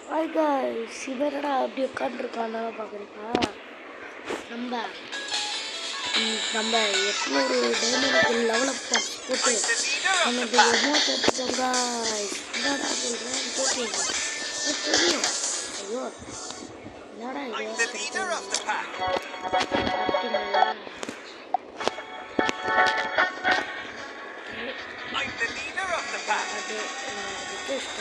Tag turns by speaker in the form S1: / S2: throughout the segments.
S1: Hi guys, இவரடா அப்படி உட்காந்துருக்கான்னு பார்க்குறீங்களா? நம்ம நம்ம 800 டைமண்டுக்கு லெவலப் போட்டு நம்ம இந்த எமௌண்ட் எடுத்துட்டோம் காய்ஸ். என்னடா சொல்கிறேன் கேட்குறீங்க? தெரியும். ஐயோ என்னடா இது பார்த்தீங்களா? அது ரிக்வெஸ்ட்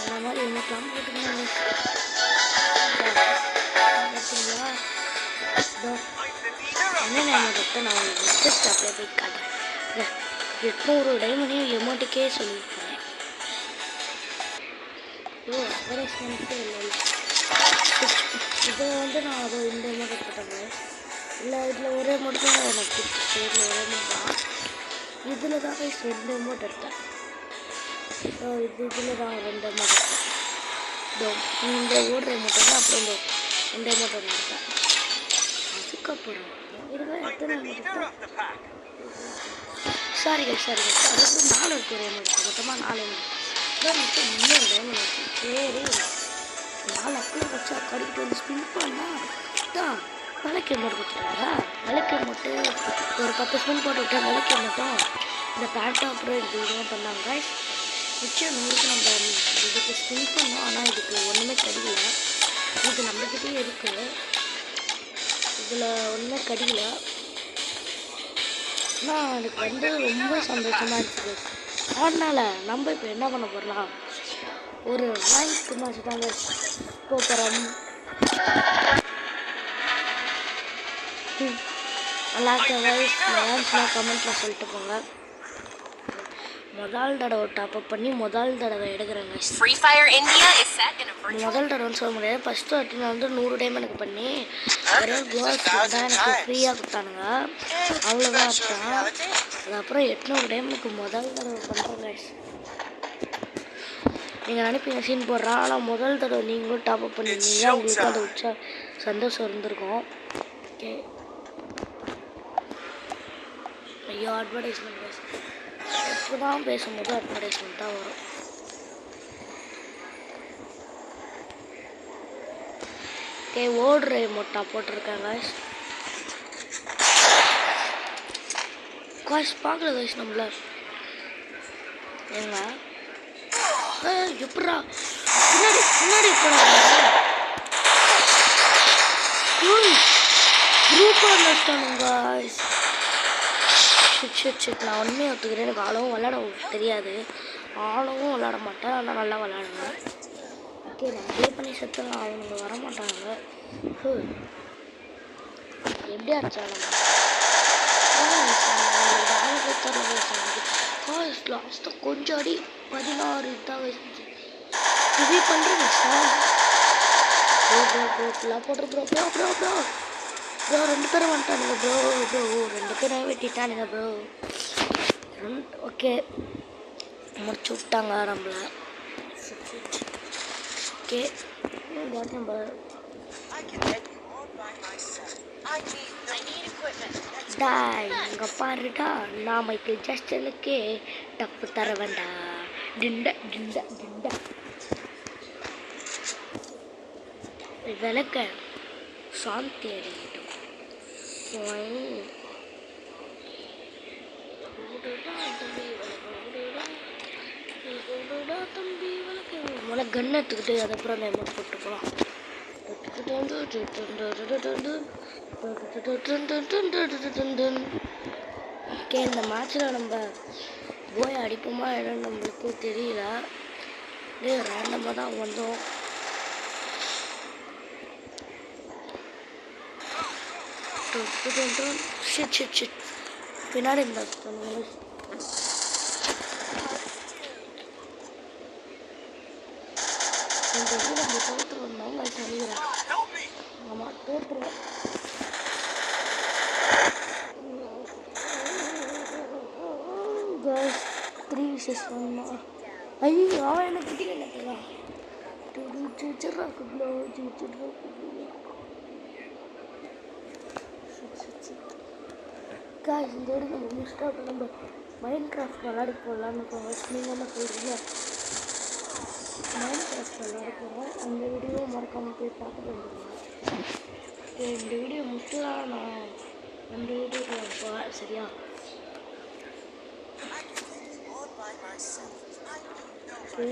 S1: அந்த மாதிரி என்னக்கெல்லாம் போட்டுக்கணும் பார்த்தீங்களா? என்னென்ன எமௌண்ட்டை நான் உங்களுக்கு ரிக்வெஸ்ட் அப்படியே போய் காட்டுறேன். 800 டைமண்டையும் எமௌண்ட்டுக்கே சொல்லியிருக்கேன். அட்வர்டைஸ்மெண்ட்டு இல்லை, இதில் வந்து நான் அதை இந்த அமௌண்ட் போட்டேன் இல்லை. இதில் ஒரே அமௌண்ட் தான் எனக்கு கொடுத்துச்சு. இதில் ஒரே அமௌண்ட் தான். இதில் தான் 2 அமௌண்ட் எடுத்தேன். இதில் தான் 2 அமௌண்ட் எடுத்தேன். இந்த ஓடுற அமௌண்ட் தான் அப்புறம் இந்த 2 அமௌண்ட் ஒன்று எடுத்தேன். அதுக்கப்புறம் இதில் எத்தனை அமௌண்ட் எடுத்தேன்? சாரிங்க அதுக்கப்புறம் 4 இருக்கு. ஒரே அமௌண்ட் மொத்தமாக 4 அமௌண்ட் மட்டும் இன்னொரு டைமண்ட் வச்சு சரி 4 அப்பில் வச்சு கடிக்கிட்டு வந்து ஸ்பின் பண்ணால் தான் விளக்கு அமௌண்ட் கொடுத்துட்டாரா? விளக்கு அமௌண்ட்டு ஒரு 10 ஸ்பின் போட்டு விட்டா விளக்கு அமௌண்ட்டும் இந்த பேண்ட்டும் அப்புறம் இதுவும் பண்ணாங்க. மிச்சம் 100க்கு நம்ம இதுக்கு ஸ்பின் பண்ணோம். ஆனால் இதுக்கு ஒன்றுமே கிடைக்கல. இது நம்மக்கிட்டே இருக்குது. இதில் ஒன்றுமே கிடைக்கல. ஆனால் எனக்கு வந்து ரொம்ப சந்தோஷமாக இருக்குது. அதனால் நம்ம இப்போ என்ன பண்ண போகிறோம், ஒரு ரேங்க் மேட்ச் தாங்க போகிறோம். நல்லா இருக்க வைஸ் டான்ஸ்லாம் கமெண்ட்டில் சொல்லிட்டு போங்க. முதல் தடவை டாப்அப் பண்ணி முதல் தடவை எடுக்கிறேங்க. முதல் தடவைன்னு சொல்ல முடியாது. ஃபஸ்ட்டு வாட்டி நான் வந்து 100 டைமண்டுக்கு பண்ணி ஒரே க்ளோஸ் தான் எனக்கு ஃப்ரீயாக கொடுத்தானுங்க. அவ்வளோதான் அப்புறம் அதுக்கப்புறம் 800 டைமண்டுக்கு முதல் தடவை பண்ணுறேங்க. நீங்கள் நினைப்பீங்க சீன் போடுறான், ஆனால் முதல் தடவை நீங்களும் டாப்அப் பண்ணிருந்தீங்க, உங்களுக்கு அது சந்தோஷம் இருந்திருக்கும். ஓகே, ஐயோ அட்வர்டைஸ்மெண்ட் இப்போ தான் பேசும்போது அட்வர்டைஸ்மெண்ட் தான் வரும். ஓகே, ஓடுற மொட்டா போட்டிருக்காங்க காய்ஸ். பார்க்கல காய்ஸ் நம்மள ஏங்க எப்படா முன்னாடி குரூப்பாக நஷ்டானுங்க காய்ஸ். நான் ஒன்றுமே ஒத்துக்கிறேன். எனக்கு ஆளவும் விளாட தெரியாது, ஆளவும் விளாட மாட்டேன், ஆனால் நல்லா விளாடுவேன். ஓகே, நான் ப்ளே பண்ணி செத்துலாம், அவங்க வரமாட்டாங்க. எப்படி ஆச்சாலும் லாஸ்ட்டாக கொஞ்சம் அடி 16 தான் வச்சு இது பண்ணுறேங்க சார். போட்டு ப்ரோ 2 பேரும் வந்துட்டானுங்க ப்ரோ. 2 பேரும் வெட்டிட்டானுங்க ப்ரோ. ஓகே, முடிச்சு விட்டாங்க நம்மள. ஓகே, நம்ம இங்கே பாருடா, நான் மைக்கேல் ஜாக்சனுக்கே டப்பு தர வேண்டாம். டிண்ட விளக்க சாந்தி அடையிட்டோம். முதல்ல கன் எடுத்துக்கிட்டு அதுக்கப்புறம் அந்த அமௌண்ட் போட்டு போகலாம். ஓகே, இந்த மேட்ச்சில் நம்ம போய் அடிப்போமா என்னன்னு நம்மளுக்கு தெரியல. ரேண்டமாக தான் வந்தோம். ஷிட் பின்னாடி இருந்தா இந்த இது நம்ம தோற்றுருந்தோம். அது சரிகிறேன். ஆமாம், தோற்றுருவோம். Guys, 3 vs 1. ஐயோ, அவன் என்ன கிட்டே நினைக்கிறான். Guys, இந்த வீடியோ நம்ம முடிச்சுட்டா நம்ம மைண்ட் கிராஃப்ட் விளையாடி போடலான்னு இருக்கோங்க. நீங்கள் என்ன சொல்கிறீங்க? மைண்ட் கிராஃப்ட் விளையாடி போகிறோம். அந்த வீடியோ மறக்காமல் போய் பார்த்துட்டு வந்துடுங்க. ஓகே, இந்த வீடியோ முடிச்சுலாம் நான் அந்த வீடியோக்கு சரியா? ஓகே,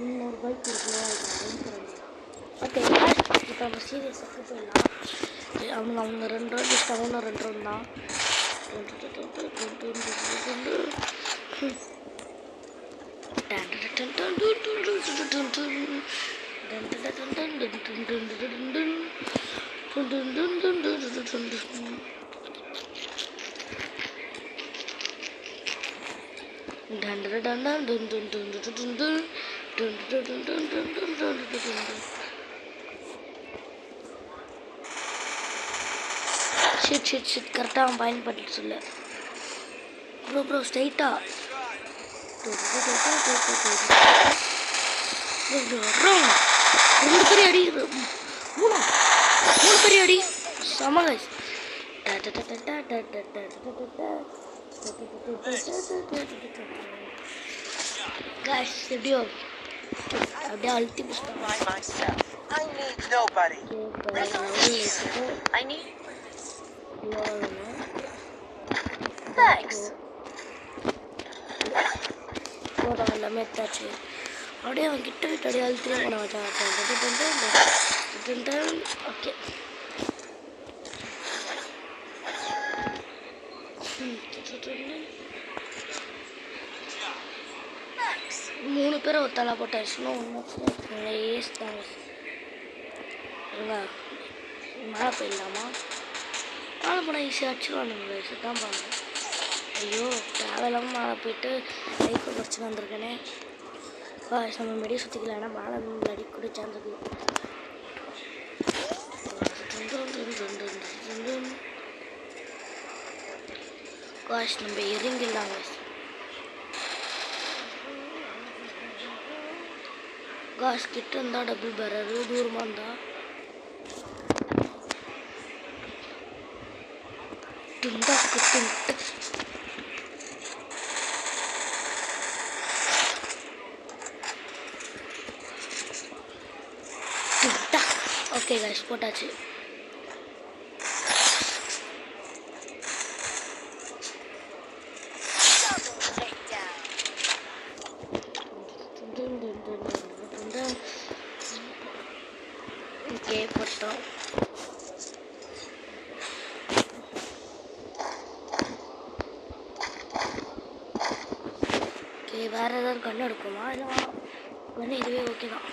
S1: இன்னொரு பைக் இருக்குல்ல, ஓகே இப்போ நம்ம சீரியஸாக போயிடலாம். அவங்க 2 ரவுண்ட் இஷ்டம், இன்னும் 2 ரவுண்ட் தான். ஷிட் கரெக்டாக அவன் பயன்பட்டு சொல்ல. ப்ரோ ஸ்ட்ரைட்டாக 2 பெரிய அடி, 3 பெரிய அடி, செம கைஸ். கைஸ் எப்படியோ அப்படியே அழுத்தி பிடிச்சிட்டாங்க. எல்லாமே எடுத்தாச்சு. அப்படியே அவன் கிட்ட விட்டு அப்படியே அழுத்தியும் பண்ண வச்சான். ஓகே, மூணு பேரை ஒரு தலை போட்டாச்சுன்னா ஒன்று ஏஸ்தாங்க. மேலே போயிடலாமா? மேலே போனால் ஈஸியாக அடிச்சுடுவானுங்க. தான் பாருங்க. ஐயோ, தேவையில்லாமல் மேலே போயிட்டு பைக்கை குறைச்சி வந்திருக்கேனே. நம்ம மெடியை சுற்றிக்கலாம். ஏன்னா மேலே அடி கூட சான்ஸ் இருக்குது. காஷ் நம்ம இறங்கிடலாங்க. காஷ் கிட்ட இருந்தால் டபுள் பேரரு, தூரமாக இருந்தால் ஓகே காஷ் போட்டாச்சு. ஓகே போட்டோம். ஓகே, வேறு ஏதாவது கண்ணு எடுக்குமா? இல்லை கண்ணு இதுவே ஓகே தான்.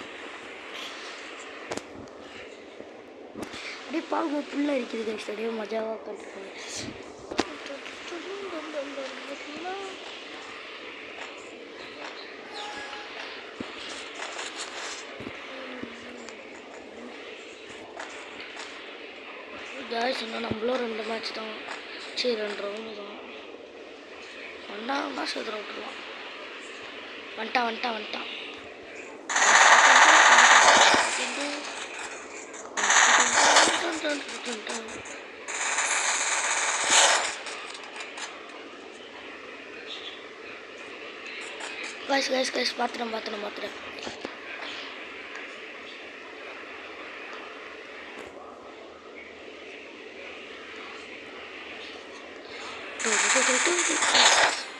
S1: அப்படியே பார்க்கும் ஃபுல்லாக இருக்குது கைஸ். அப்படியே மஜாவாக கற்றுக்கோங்க. ஜாய்ஸ் சொன்னால் நம்மளும் 2 மேட்ச் தான். சரி 2 ரவுண்டு தான். வந்தாங்கன்னா சேர்த்து விட்டுருவான். வந்துட்டான். கைஸ் பார்த்துட்டேன்.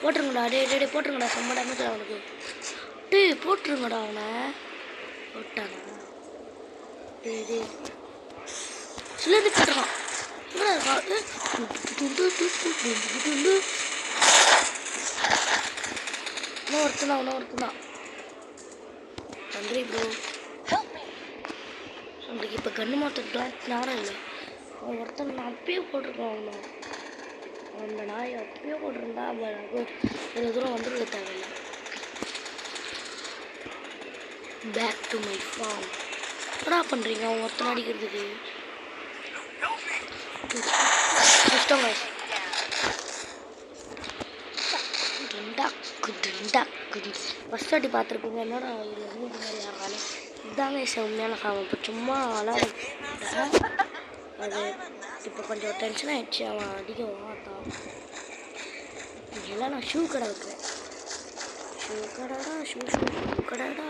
S1: போட்டுருங்கடா, டே போட்டுருங்கடா. செம்ம டேமேஜ் அவனுக்கு. போட்டுருங்கடா அவனை. போட்டானா? சிலது போட்டுருக்கான். ஒருத்தனா நன்றி ப்ரோ. அவனுக்கு இப்போ கண்ணு மாற்றத்துலாம் நேரம் இல்லை. அவன் ஒருத்தன் நான் அப்பயே போட்டிருக்கான். அந்த நாய் அப்பயே போட்டிருந்தா இவ்வளோ தூரம் வந்துருக்க தேவையில்லை. Back to my farm. என்ன பண்ணுறீங்க அவன் ஒருத்தனை அடிக்கிறதுக்கு? கஷ்டம் கைஸ். ஃபஸ்ட் வாட்டி பார்த்துருப்பீங்க. என்னடா இது மூணு மாதிரி ஆகாது. இதாங்க உண்மையான காமம். இப்போ சும்மா விளாட அது இப்போ கொஞ்சம் டென்ஷன் ஆகிடுச்சு, அவன் அதிகம் வாத்தான். இதெல்லாம் நான் ஷூ கடை வைக்கிறேன். ஷூ கடைடா, ஷூ கடைடா.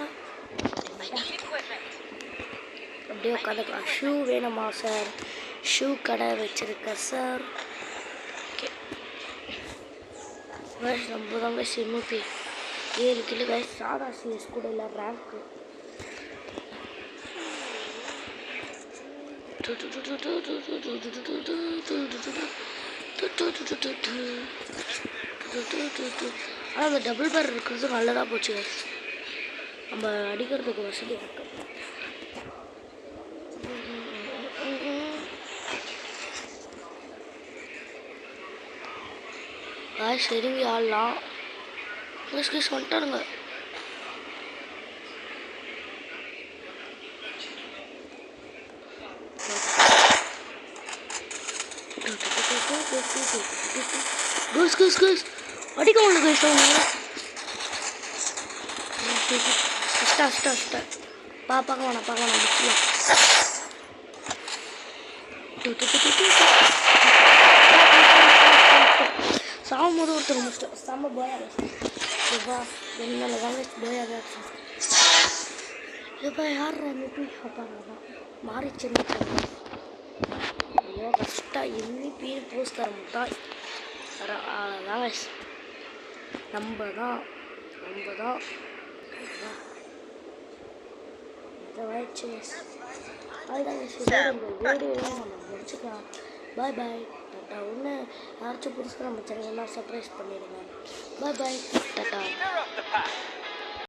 S1: அப்படியே உட்காந்துக்கலாம். ஷூ வேணுமா சார்? ஷூ கடை வச்சுருக்கேன் சார். ஓகே நம்ம தாங்க 107 கிலோ கைஸ். சாதா சிஎஸ் கூட இல்லை, ரேங்க்கு. ஆனால் அந்த டபுள் பேர் இருக்கிறது நல்லதாக போச்சு கைஸ். நம்ம அடிக்கிறதுக்கு வசதியாக இருக்கு. சரிங்க ஆடலாம். ப்ளீஸ் வந்துட்டானுங்க. அடிக்க முடியல கைஸ். பார்க்க வேணாம் முடிச்சுக்கலாம். சாகும்போது ஒருத்தர் முடிச்சிட்டோம். செம்ம போயாக என்ன போயாக இப்போ யார் அப்பாங்க மாறிச்சுன்னு ஐயோ கஷ்டம். MVP போஸ்ட் தர முட்டாய் அதான் கைஸ். நம்ம தான் இதாகிடுச்சு கைஸ். அதுதான் கைஸ். வீடியோலாம் நம்ம முடிச்சுக்கலாம். பாய் பாய் டாட்டா. ஒன்று யாராச்சும் புதுசாக நம்ம சேனல்லாம் சர்ப்ரைஸ் பண்ணிடுங்க. பாய் பாய் டாட்டா.